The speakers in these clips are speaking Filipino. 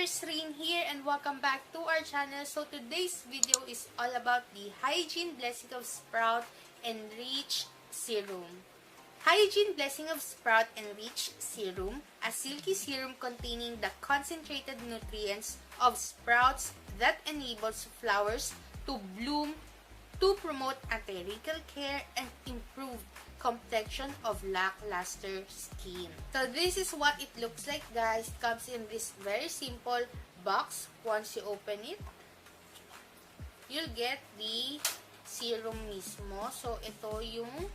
Nurse Rin here and welcome back to our channel. So today's video is all about the Hygiene Blessing of Sprout Enriched Serum. Hygiene Blessing of Sprout Enriched Serum, a silky serum containing the concentrated nutrients of sprouts that enables flowers to bloom, to promote anti-wrinkle care and improve complexion of lackluster skin. So this is what it looks like, guys. It comes in this very simple box. Once you open it, you'll get the serum mismo. So ito yung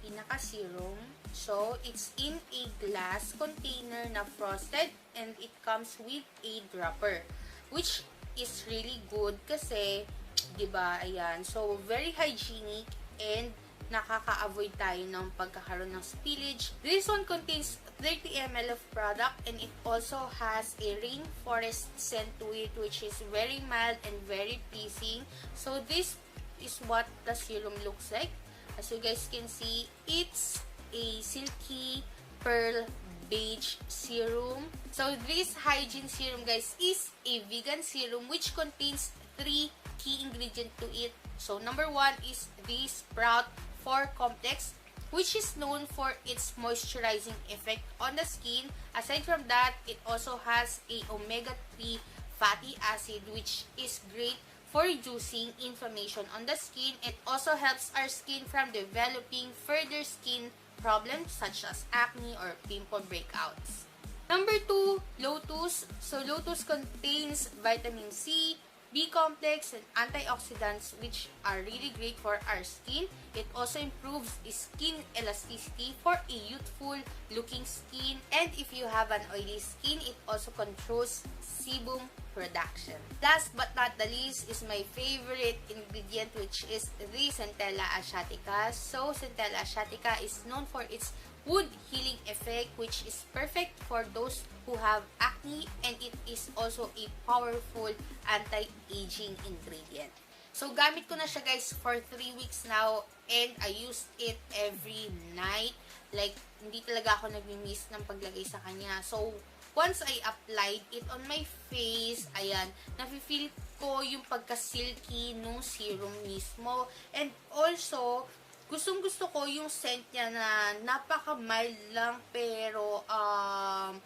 pinaka-serum. So it's in a glass container na frosted and it comes with a dropper, which is really good kasi, diba, ayan. So very hygienic and nakaka-avoid tayo ng pagkakaroon ng spillage. This one contains 30 ml of product and it also has a rainforest scent to it, which is very mild and very pleasing. So this is what the serum looks like. As you guys can see, it's a silky pearl beige serum. So this hygiene serum, guys, is a vegan serum which contains 3 key ingredients to it. So number 1 is the Sprout 4 complex, which is known for its moisturizing effect on the skin. Aside from that, it also has a omega-3 fatty acid, which is great for reducing inflammation on the skin. It also helps our skin from developing further skin problems such as acne or pimple breakouts. Number 2, Lotus. So Lotus contains vitamin C, B-complex, and antioxidants, which are really great for our skin. It also improves skin elasticity for a youthful looking skin. And if you have an oily skin, it also controls sebum production. Last but not the least is my favorite ingredient, which is the Centella asiatica. So Centella asiatica is known for its wound healing effect, which is perfect for those who have acne, and it is also a powerful anti-aging ingredient. So gamit ko na siya, guys, for 3 weeks now and I used it every night. Like, hindi talaga ako nag-miss ng paglagay sa kanya. So once I applied it on my face, ayan, nafe-feel ko yung pagka-silky nung serum mismo. And also, gustong-gusto ko yung scent niya na napaka-mild lang pero ang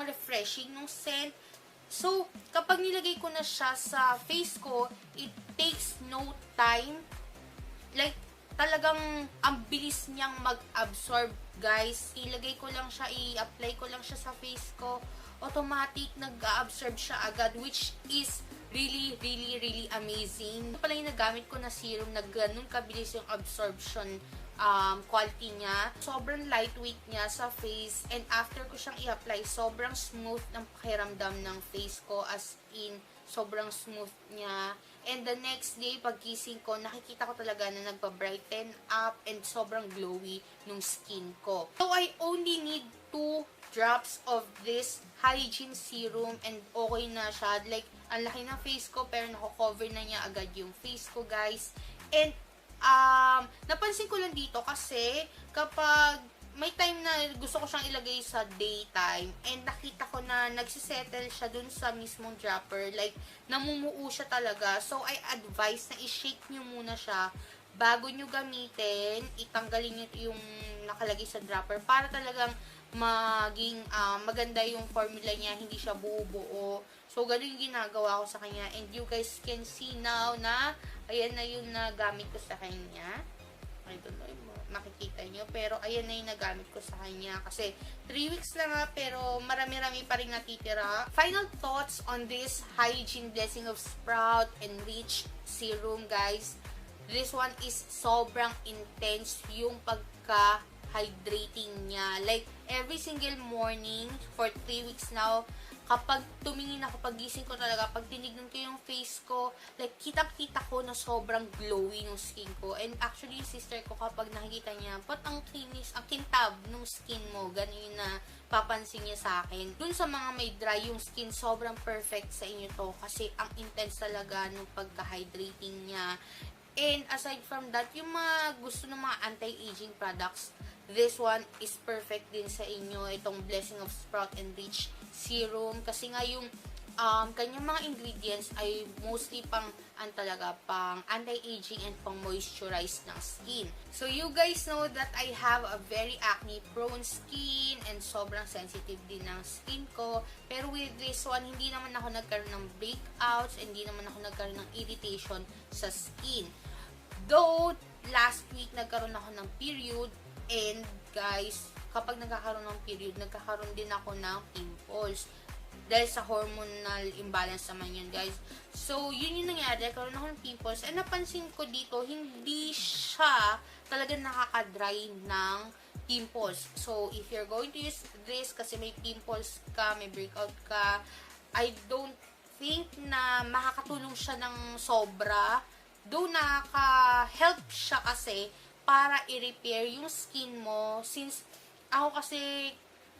refreshing nung scent. So, kapag nilagay ko na siya sa face ko, it takes no time. Like, talagang ang bilis niyang mag-absorb, guys. I-apply ko lang siya sa face ko. Automatic nag-absorb siya agad, which is really amazing. Ito pala yung nagamit ko na serum na ganun kabilis yung absorption quality niya. Sobrang lightweight niya sa face, and after ko siyang i-apply, sobrang smooth ng pakiramdam ng face ko, as in, sobrang smooth niya. And the next day, pagkising ko, nakikita ko talaga na nagpa-brighten up and sobrang glowy nung skin ko. So, I only need 2 drops of this hygiene serum and okay na siya. Like, ang laki ng face ko pero nako-cover na niya agad yung face ko, guys. And napansin ko lang dito kasi kapag may time na gusto ko siyang ilagay sa daytime and nakita ko na nagsisettle siya dun sa mismong dropper, like namumuo siya talaga. So I advise na i-shake nyo muna siya bago nyo gamitin. Itanggalin nyo yung nakalagay sa dropper para talagang maging maganda yung formula niya, hindi siya buo-buo. So, ganun yung ginagawa ko sa kanya. And you guys can see now na ayan na yung nagamit ko sa kanya. I don't know, makikita nyo. Pero, ayan na yung nagamit ko sa kanya. Kasi, 3 weeks na nga, pero marami-rami pa rin natitira. Final thoughts on this Hygiene Blessing of Sprout Enriched Serum, guys. This one is sobrang intense yung hydrating niya. Like, every single morning for 3 weeks now, kapag tumingin ako, pagising ko talaga, pag tinignan ko yung face ko, like, kitang-kita ko na sobrang glowy yung skin ko. And actually, yung sister ko, kapag nakikita niya, ba't ang kinis, ang kintab nung skin mo, ganun yung na papansin niya sa akin. Dun sa mga may dry yung skin, sobrang perfect sa inyo to, kasi ang intense talaga nung pagka-hydrating niya. And aside from that, yung mga gusto ng mga anti-aging products, this one is perfect din sa inyo. Itong Blessing of Sprout Enriched serum kasi nga yung kanyang mga ingredients ay mostly pang pang anti-aging and pang moisturize ng skin. So you guys know that I have a very acne prone skin and sobrang sensitive din ng skin ko. Pero with this one, hindi naman ako nagkaroon ng breakouts, hindi naman ako nagkaroon ng irritation sa skin. Though last week nagkaroon ako ng period, and guys, kapag nagkakaroon ng period, nagkakaroon din ako ng pimples. Dahil sa hormonal imbalance naman yun, guys. So, yun yung nangyari. Nagkaroon ako ng pimples. And napansin ko dito, hindi siya talaga nakaka-dry ng pimples. So, if you're going to use this kasi may pimples ka, may breakout ka, I don't think na makakatulong siya ng sobra. Though nakaka-help siya kasi para i-repair yung skin mo. Since ako kasi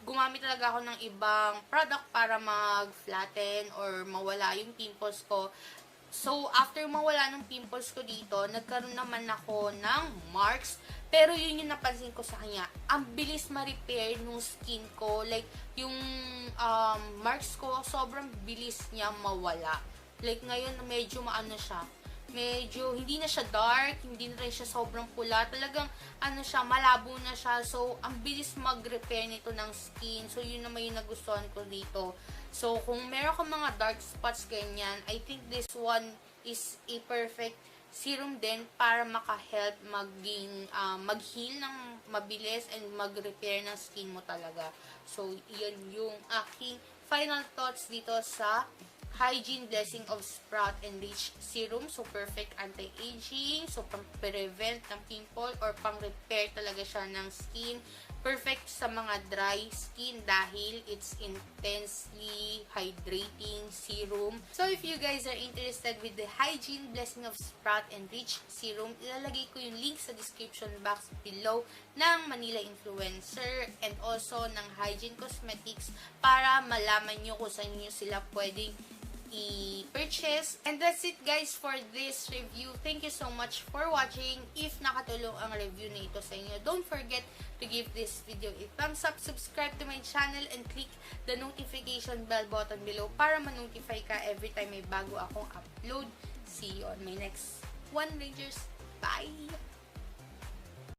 gumamit talaga ako ng ibang product para mag-flatten or mawala yung pimples ko. So, after mawala ng pimples ko dito, nagkaroon naman ako ng marks. Pero yun yung napansin ko sa kanya. Ang bilis ma-repair nung skin ko. Like, yung marks ko, sobrang bilis niya mawala. Like, ngayon, medyo maano siya. Medyo, hindi na siya dark, hindi na rin siya sobrang pula. Talagang, siya, malabo na siya. So, ang bilis mag-repair nito ng skin. So, yun naman yung nagustuhan ko dito. So, kung meron ka mga dark spots ganyan, I think this one is a perfect serum din para maka-help mag-heal ng mabilis and mag-repair ng skin mo talaga. So, yan yung aking final thoughts dito sa Hygiene Blessing of Sprout and Reach Serum. So, perfect anti-aging. So, pang-prevent ng pimple or pang-repair talaga siya ng skin. Perfect sa mga dry skin dahil it's intensely hydrating serum. So, if you guys are interested with the Hygiene Blessing of Sprout and Reach Serum, ilalagay ko yung link sa description box below ng Manila Influencer and also ng Hygiene Cosmetics para malaman nyo kung saan nyo sila pwedeng i-purchase. And that's it guys for this review. Thank you so much for watching. If nakatulong ang review na ito sa inyo, don't forget to give this video a thumbs up, subscribe to my channel, and click the notification bell button below para ma-notify ka every time may bago akong upload. See you on my next one, Rangers. Bye!